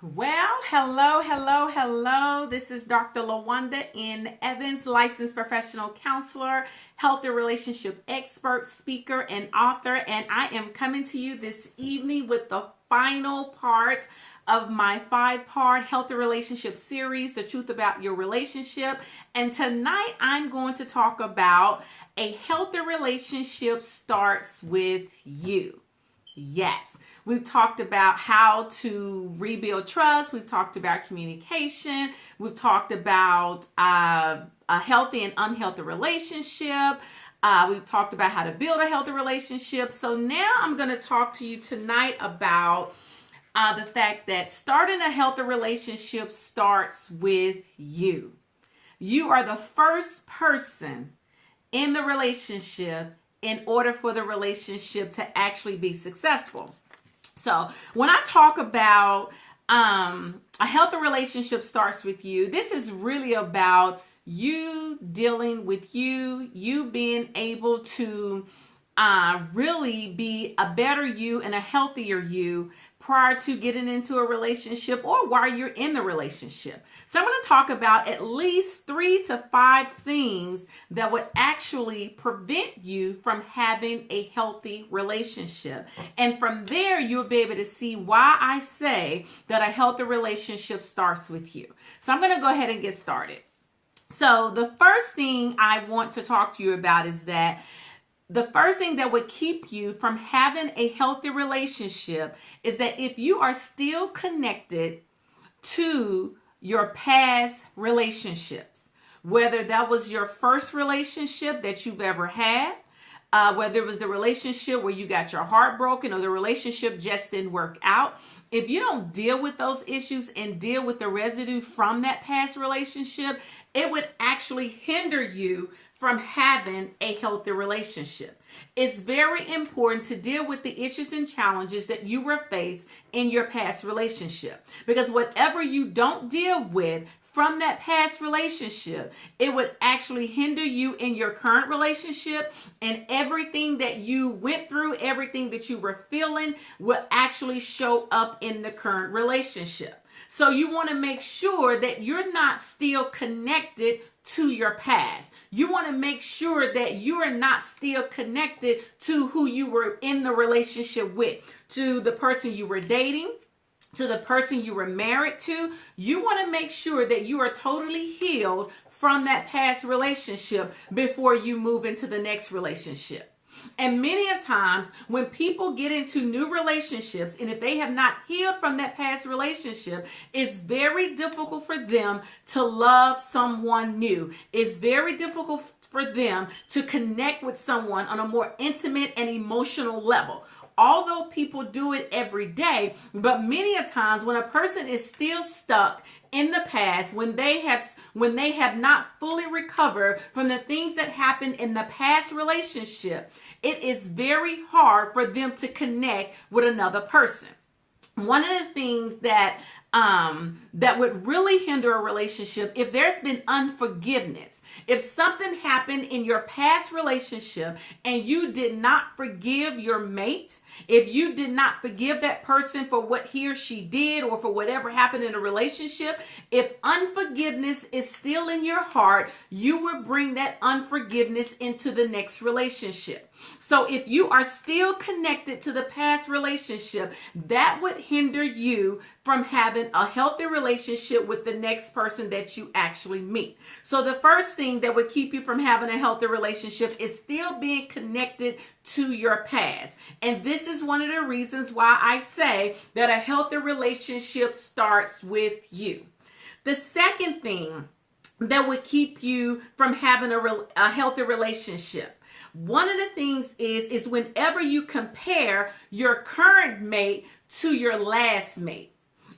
Well, hello. This is Dr. LaWanda N. Evans, licensed professional counselor, healthy relationship expert, speaker, and author. And I am coming to you this evening with the final part of my 5-part healthy relationship series, The Truth About Your Relationship. And tonight I'm going to talk about a healthy relationship starts with you. Yes. We've talked about how to rebuild trust. We've talked about communication. We've talked about a healthy and unhealthy relationship. We've talked about how to build a healthy relationship. So now I'm going to talk to you tonight about the fact that starting a healthy relationship starts with you. You are the first person in the relationship in order for the relationship to actually be successful. So when I talk about a healthy relationship starts with you, this is really about you dealing with you being able to really be a better you and a healthier you prior to getting into a relationship or while you're in the relationship. So I'm going to talk about at least 3 to 5 things that would actually prevent you from having a healthy relationship. And from there, you'll be able to see why I say that a healthy relationship starts with you. So I'm going to go ahead and get started. So the first thing I want to talk to you about is that the first thing that would keep you from having a healthy relationship is that if you are still connected to your past relationships, whether that was your first relationship that you've ever had, whether it was the relationship where you got your heart broken or the relationship just didn't work out, if you don't deal with those issues and deal with the residue from that past relationship, it would actually hinder you from having a healthy relationship. It's very important to deal with the issues and challenges that you were faced in your past relationship, because whatever you don't deal with from that past relationship, it would actually hinder you in your current relationship, and everything that you went through, everything that you were feeling will actually show up in the current relationship. So you want to make sure that you're not still connected to your past. You want to make sure that you are not still connected to who you were in the relationship with, to the person you were dating, to the person you were married to. You want to make sure that you are totally healed from that past relationship before you move into the next relationship. And many a times when people get into new relationships, and if they have not healed from that past relationship, it's very difficult for them to love someone new. It's very difficult for them to connect with someone on a more intimate and emotional level. Although people do it every day, but many a times when a person is still stuck in the past, when they have not fully recovered from the things that happened in the past relationship, it is very hard for them to connect with another person. One of the things that would really hinder a relationship, if there's been unforgiveness, if something happened in your past relationship and you did not forgive your mate, if you did not forgive that person for what he or she did or for whatever happened in a relationship, if unforgiveness is still in your heart, you will bring that unforgiveness into the next relationship. So if you are still connected to the past relationship, that would hinder you from having a healthy relationship with the next person that you actually meet. So the first thing that would keep you from having a healthy relationship is still being connected to your past. And this is one of the reasons why I say that a healthy relationship starts with you. The second thing that would keep you from having a healthy relationship, one of the things is whenever you compare your current mate to your last mate.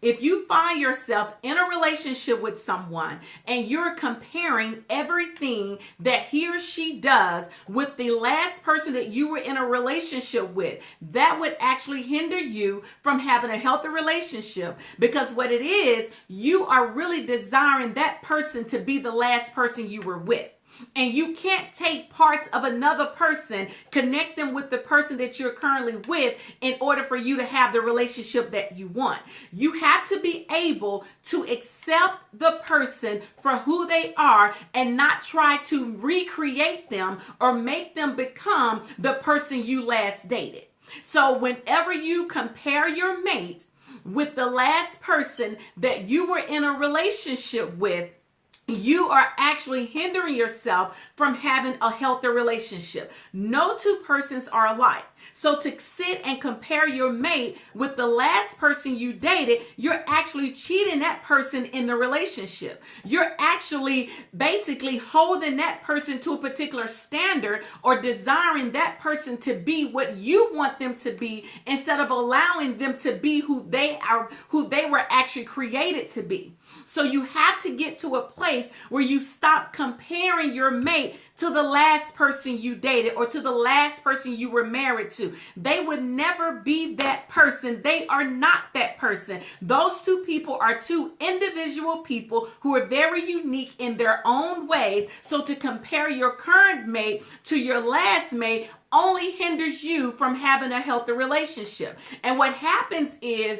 If you find yourself in a relationship with someone and you're comparing everything that he or she does with the last person that you were in a relationship with, that would actually hinder you from having a healthy relationship, because what it is, you are really desiring that person to be the last person you were with. And you can't take parts of another person, connect them with the person that you're currently with in order for you to have the relationship that you want. You have to be able to accept the person for who they are and not try to recreate them or make them become the person you last dated. So whenever you compare your mate with the last person that you were in a relationship with, you are actually hindering yourself from having a healthy relationship. No two persons are alike. So to sit and compare your mate with the last person you dated, you're actually cheating that person in the relationship. You're actually basically holding that person to a particular standard or desiring that person to be what you want them to be instead of allowing them to be who they are, who they were actually created to be. So you have to get to a place where you stop comparing your mate to the last person you dated or to the last person you were married to. They would never be that person. They are not that person. Those two people are two individual people who are very unique in their own ways. So to compare your current mate to your last mate only hinders you from having a healthy relationship. And what happens is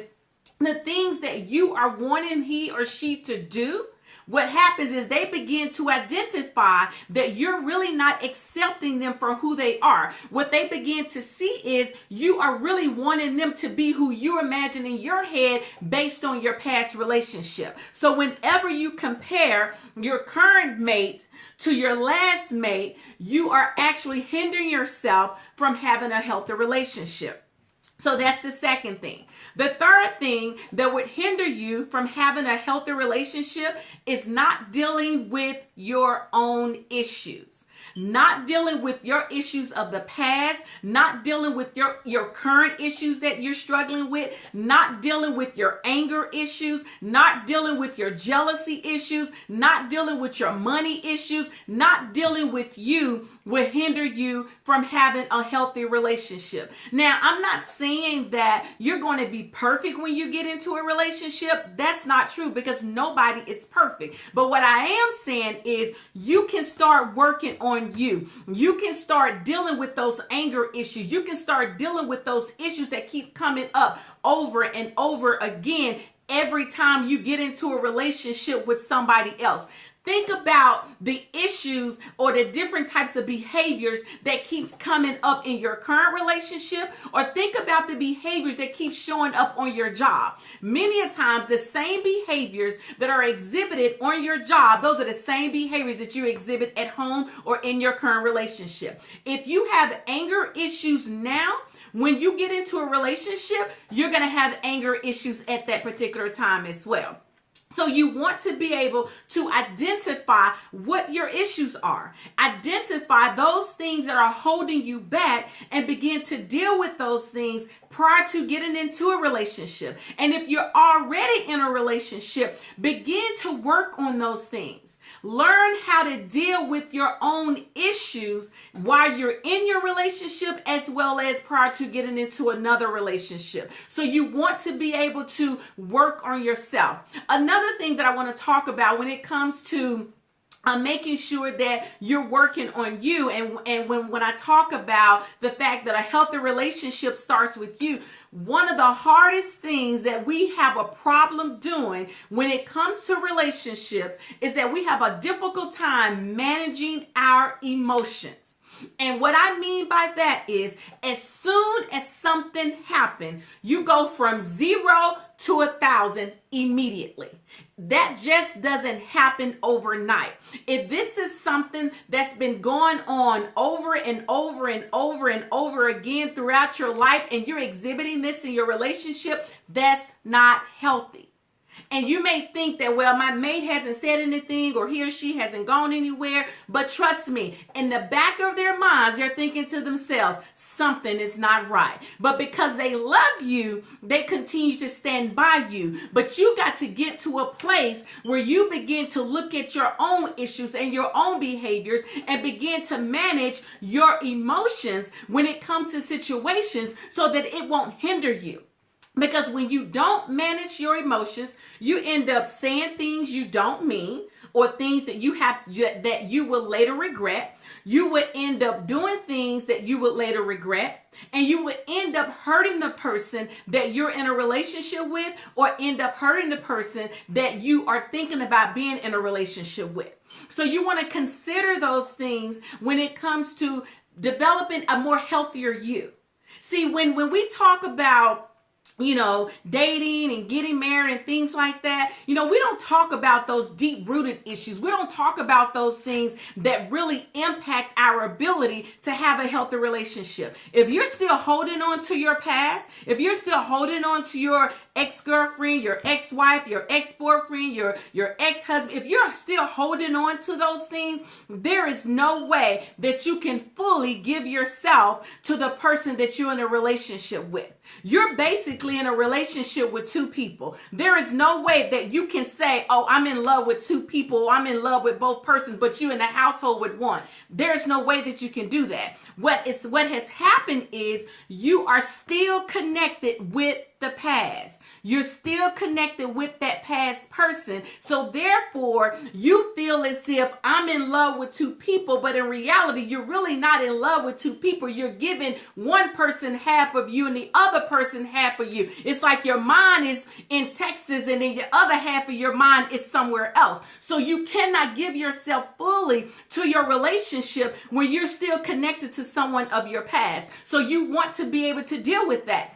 the things that you are wanting he or she to do, what happens is they begin to identify that you're really not accepting them for who they are. What they begin to see is you are really wanting them to be who you imagine in your head based on your past relationship. So whenever you compare your current mate to your last mate, you are actually hindering yourself from having a healthy relationship. So that's the second thing. The third thing that would hinder you from having a healthy relationship is not dealing with your own issues. Not dealing with your issues of the past, not dealing with your current issues that you're struggling with, not dealing with your anger issues, not dealing with your jealousy issues, not dealing with your money issues, not dealing with you will hinder you from having a healthy relationship. Now, I'm not saying that you're going to be perfect when you get into a relationship. That's not true because nobody is perfect. But what I am saying is you can start working on you. You can start dealing with those anger issues. You can start dealing with those issues that keep coming up over and over again every time you get into a relationship with somebody else. Think about the issues or the different types of behaviors that keeps coming up in your current relationship, or think about the behaviors that keep showing up on your job. Many a times the same behaviors that are exhibited on your job, those are the same behaviors that you exhibit at home or in your current relationship. If you have anger issues now, when you get into a relationship, you're going to have anger issues at that particular time as well. So you want to be able to identify what your issues are. Identify those things that are holding you back and begin to deal with those things prior to getting into a relationship. And if you're already in a relationship, begin to work on those things. Learn how to deal with your own issues while you're in your relationship as well as prior to getting into another relationship. So you want to be able to work on yourself. Another thing that I want to talk about when it comes to making sure that you're working on you. And when I talk about the fact that a healthy relationship starts with you, one of the hardest things that we have a problem doing when it comes to relationships is that we have a difficult time managing our emotions. And what I mean by that is as soon as something happens, you go from 0 to 1,000 immediately. That just doesn't happen overnight. If this is something that's been going on over and over and over and over again throughout your life and you're exhibiting this in your relationship, that's not healthy. And you may think that, well, my mate hasn't said anything or he or she hasn't gone anywhere. But trust me, in the back of their minds, they're thinking to themselves, something is not right. But because they love you, they continue to stand by you. But you got to get to a place where you begin to look at your own issues and your own behaviors and begin to manage your emotions when it comes to situations so that it won't hinder you. Because when you don't manage your emotions, you end up saying things you don't mean, or things that you will later regret. You would end up doing things that you would later regret, and you would end up hurting the person that you're in a relationship with, or end up hurting the person that you are thinking about being in a relationship with. So you want to consider those things when it comes to developing a more healthier you. See, when we talk about dating and getting married and things like that, we don't talk about those deep-rooted issues. We don't talk about those things that really impact our ability to have a healthy relationship. If you're still holding on to your past, if you're still holding on to your ex-girlfriend, your ex-wife, your ex-boyfriend, your ex-husband, if you're still holding on to those things, there is no way that you can fully give yourself to the person that you're in a relationship with. You're basically in a relationship with two people. There is no way that you can say, oh, I'm in love with two people, I'm in love with both persons, but you in a household with one. There's no way that you can do that. What has happened is you are still connected with the past. You're still connected with that past person. So therefore, you feel as if I'm in love with two people, but in reality, you're really not in love with two people. You're giving one person half of you and the other person half of you. It's like your mind is in Texas and then the other half of your mind is somewhere else. So you cannot give yourself fully to your relationship when you're still connected to someone of your past. So you want to be able to deal with that.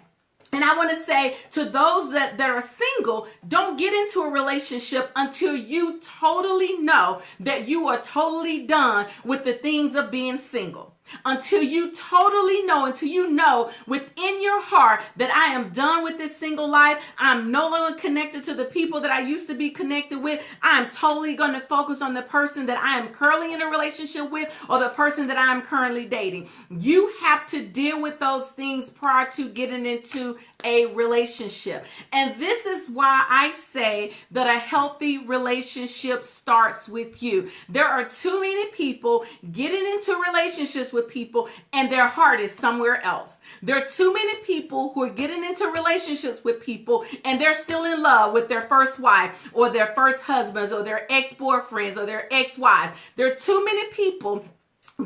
And I want to say to those that are single, don't get into a relationship until you totally know that you are totally done with the things of being single. Until you totally know, until you know within your heart that I am done with this single life. I'm no longer connected to the people that I used to be connected with. I'm totally going to focus on the person that I am currently in a relationship with, or the person that I am currently dating. You have to deal with those things prior to getting into a relationship. And this is why I say that a healthy relationship starts with you. There are too many people getting into relationships with people and their heart is somewhere else. There are too many people who are getting into relationships with people and they're still in love with their first wife or their first husbands or their ex-boyfriends or their ex-wives. There are too many people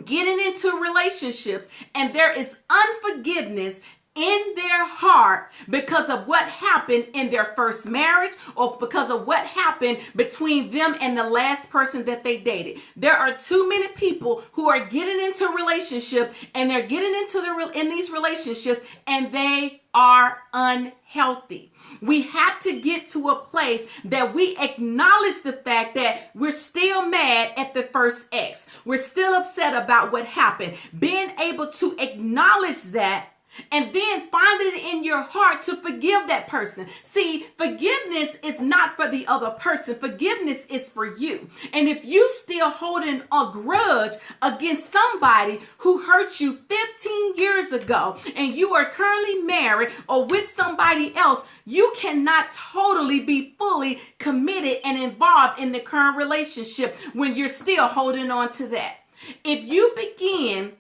getting into relationships and there is unforgiveness in their heart because of what happened in their first marriage or because of what happened between them and the last person that they dated. There are too many people who are getting into relationships and they're getting into in these relationships and they are unhealthy. We have to get to a place that we acknowledge the fact that we're still mad at the first ex. We're still upset about what happened. Being able to acknowledge that and then find it in your heart to forgive that person. See, forgiveness is not for the other person. Forgiveness is for you. And if you still holding a grudge against somebody who hurt you 15 years ago and you are currently married or with somebody else, you cannot totally be fully committed and involved in the current relationship when you're still holding on to that. If you begin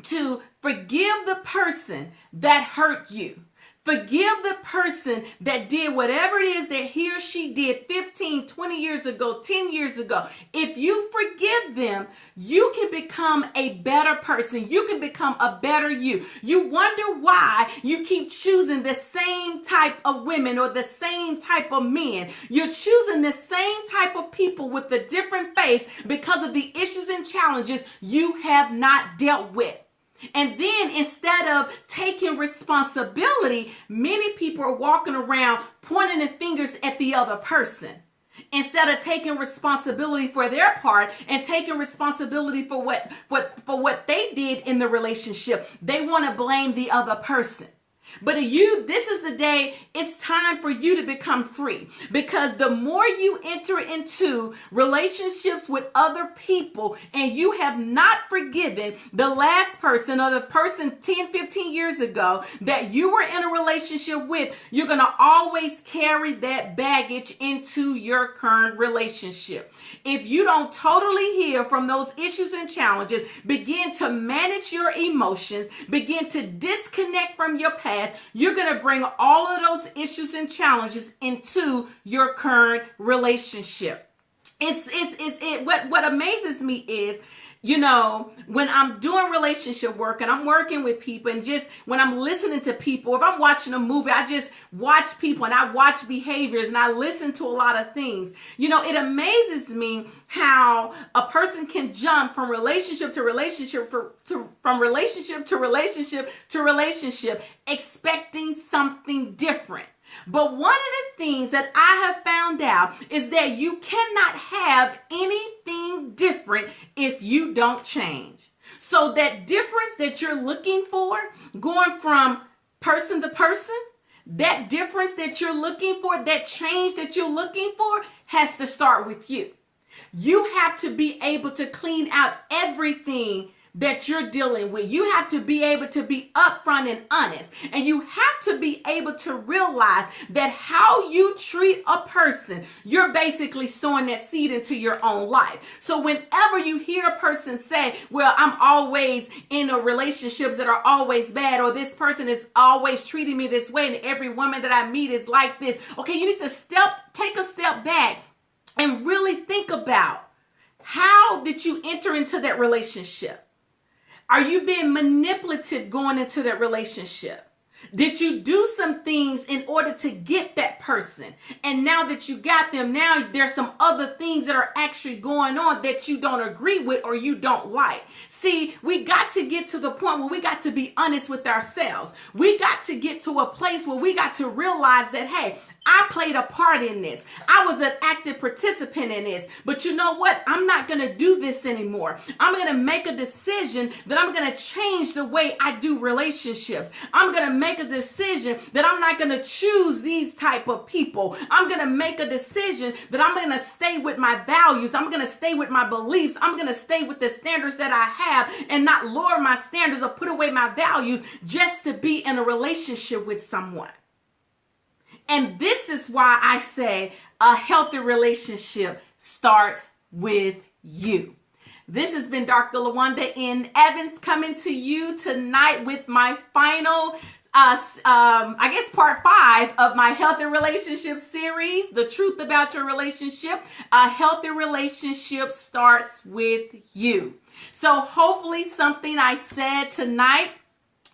to forgive the person that hurt you. Forgive the person that did whatever it is that he or she did 15, 20 years ago, 10 years ago. If you forgive them, you can become a better person. You can become a better you. You wonder why you keep choosing the same type of women or the same type of men. You're choosing the same type of people with a different face because of the issues and challenges you have not dealt with. And then instead of taking responsibility, many people are walking around pointing the fingers at the other person. Instead of taking responsibility for their part and taking responsibility for what they did in the relationship, they want to blame the other person. But this is the day it's time for you to become free, because the more you enter into relationships with other people and you have not forgiven the last person or the person 10, 15 years ago that you were in a relationship with, you're going to always carry that baggage into your current relationship. If you don't totally heal from those issues and challenges, begin to manage your emotions, begin to disconnect from your past, past, you're going to bring all of those issues and challenges into your current relationship. What amazes me is, when I'm doing relationship work and I'm working with people, and just when I'm listening to people, if I'm watching a movie, I just watch people and I watch behaviors and I listen to a lot of things. It amazes me how a person can jump from relationship to relationship, from relationship to relationship to relationship, expecting something different. But one of the things that I have found out is that you cannot have anything different if you don't change. So that difference that you're looking for, going from person to person, that difference that you're looking for, that change that you're looking for, has to start with you. You have to be able to clean out everything that you're dealing with. You have to be able to be upfront and honest. And you have to be able to realize that how you treat a person, you're basically sowing that seed into your own life. So whenever you hear a person say, well, I'm always in a relationships that are always bad, or this person is always treating me this way, and every woman that I meet is like this. Okay, you need to take a step back and really think about, how did you enter into that relationship? Are you being manipulative going into that relationship? Did you do some things in order to get that person? And now that you got them, now there's some other things that are actually going on that you don't agree with or you don't like. See, we got to get to the point where we got to be honest with ourselves. We got to get to a place where we got to realize that, hey, I played a part in this. I was an active participant in this. But you know what? I'm not going to do this anymore. I'm going to make a decision that I'm going to change the way I do relationships. I'm going to make a decision that I'm not going to choose these type of people. I'm going to make a decision that I'm going to stay with my values. I'm going to stay with my beliefs. I'm going to stay with the standards that I have and not lower my standards or put away my values just to be in a relationship with someone. And this is why I say a healthy relationship starts with you. This has been Dr. LaWanda N. Evans coming to you tonight with my final, part 5 of my Healthy Relationship series, The Truth About Your Relationship. A healthy relationship starts with you. So hopefully something I said tonight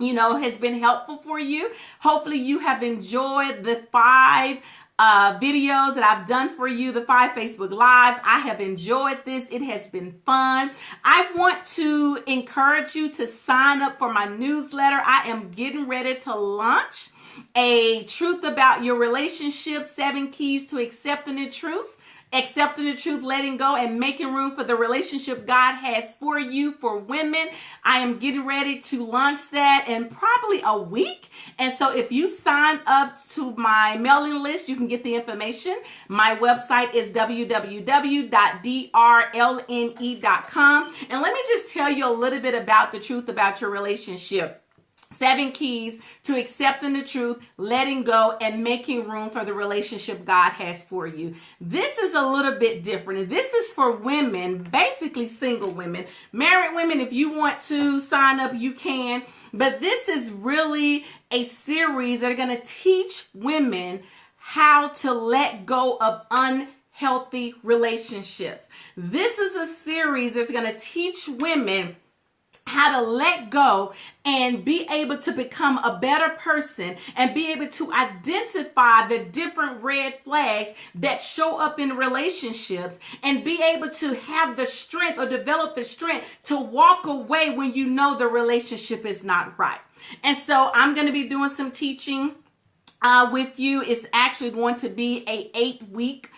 has been helpful for you. Hopefully you have enjoyed the 5 videos that I've done for you, the 5 Facebook Lives. I have enjoyed this. It has been fun. I want to encourage you to sign up for my newsletter. I am getting ready to launch a Truth About Your Relationship, 7 Keys to Accepting the Truth. Accepting the truth, letting go, and making room for the relationship God has for you, for women. I am getting ready to launch that in probably a week. And so if you sign up to my mailing list, you can get the information. My website is www.drlne.com. And let me just tell you a little bit about the truth about your relationship. 7 keys to accepting the truth, letting go, and making room for the relationship God has for you. This is a little bit different. This is for women, basically single women. Married women, if you want to sign up, you can. But this is really a series that are going to teach women how to let go of unhealthy relationships. This is a series that's going to teach women how to let go and be able to become a better person and be able to identify the different red flags that show up in relationships and be able to have the strength or develop the strength to walk away when you know the relationship is not right. And so I'm going to be doing some teaching with you. It's actually going to be a 8-week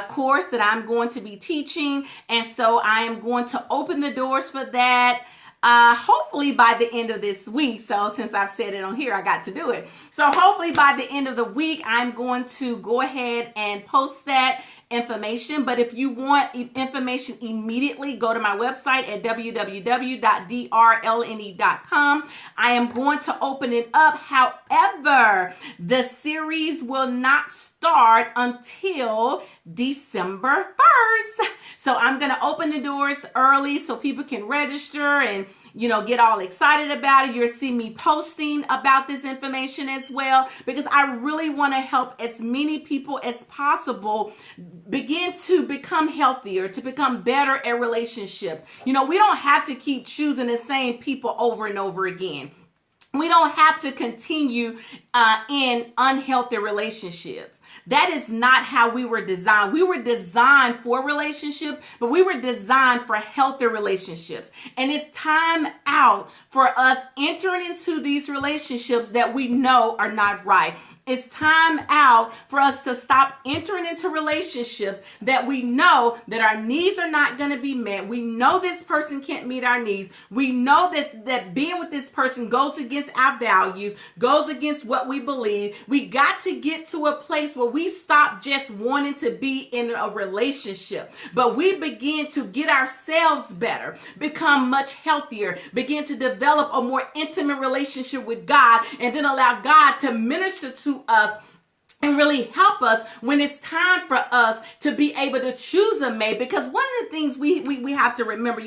course that I'm going to be teaching. And so I am going to open the doors for that. Hopefully by the end of this week. So since I've said it on here, I got to do it. So hopefully by the end of the week, I'm going to go ahead and post that information. But if you want information immediately, go to my website at www.drlne.com. I am going to open it up. However, the series will not start until December 1st. So I'm going to open the doors early so people can register and get all excited about it. You'll see me posting about this information as well, because I really want to help as many people as possible begin to become healthier, to become better at relationships. We don't have to keep choosing the same people over and over again. We don't have to continue in unhealthy relationships. That is not how we were designed. We were designed for relationships, but we were designed for healthy relationships. And it's time out for us entering into these relationships that we know are not right. It's time out for us to stop entering into relationships that we know that our needs are not going to be met. We know this person can't meet our needs. We know that being with this person goes against our values, goes against what we believe. We got to get to a place where we stop just wanting to be in a relationship, but we begin to get ourselves better, become much healthier, begin to develop a more intimate relationship with God, and then allow God to minister to us and really help us when it's time for us to be able to choose a mate. Because one of the things we have to remember,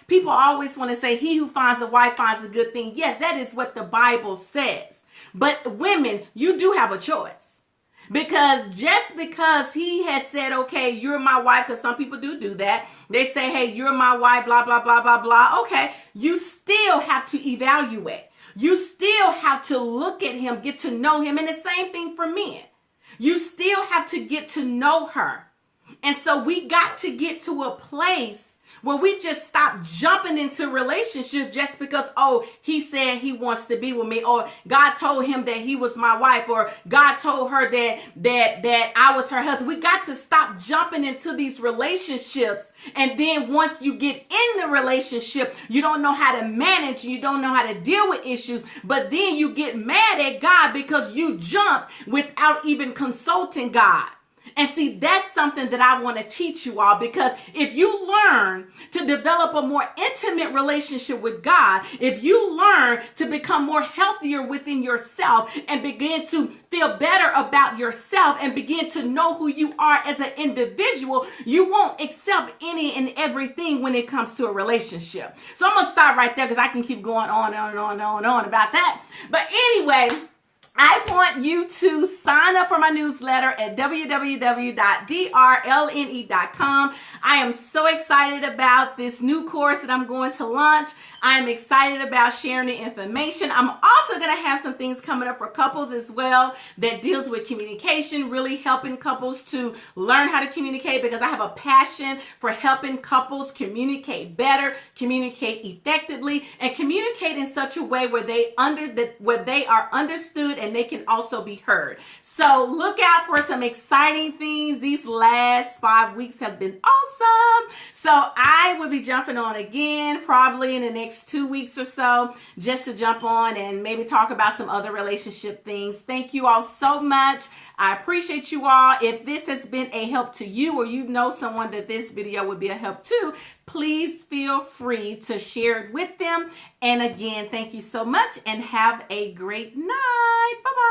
people always want to say, he who finds a wife finds a good thing. Yes, that is what the Bible says. But women, you do have a choice. Because just because he had said, okay, you're my wife, because some people do that. They say, hey, you're my wife, blah, blah, blah, blah, blah. Okay, you still have to evaluate. You still have to look at him, get to know him. And the same thing for men. You still have to get to know her. And so we got to get to a place where we just stop jumping into relationships just because, he said he wants to be with me, or God told him that he was my wife, or God told her that I was her husband. We got to stop jumping into these relationships. And then once you get in the relationship, you don't know how to manage, you don't know how to deal with issues, but then you get mad at God because you jumped without even consulting God. And see, that's something that I want to teach you all, because if you learn to develop a more intimate relationship with God, if you learn to become more healthier within yourself and begin to feel better about yourself and begin to know who you are as an individual, you won't accept any and everything when it comes to a relationship. So I'm going to stop right there because I can keep going on and on and on and on and on about that. But anyway, I want you to sign up for my newsletter at www.drlne.com. I am so excited about this new course that I'm going to launch. I'm excited about sharing the information. I'm also going to have some things coming up for couples as well that deals with communication, really helping couples to learn how to communicate, because I have a passion for helping couples communicate better, communicate effectively, and communicate in such a way where they are understood and they can also be heard. So look out for some exciting things. These last 5 weeks have been awesome. So I will be jumping on again probably in the next 2 weeks or so, just to jump on and maybe talk about some other relationship things. Thank you all so much. I appreciate you all. If this has been a help to you, or you know someone that this video would be a help to, please feel free to share it with them. And again, thank you so much and have a great night. Bye-bye.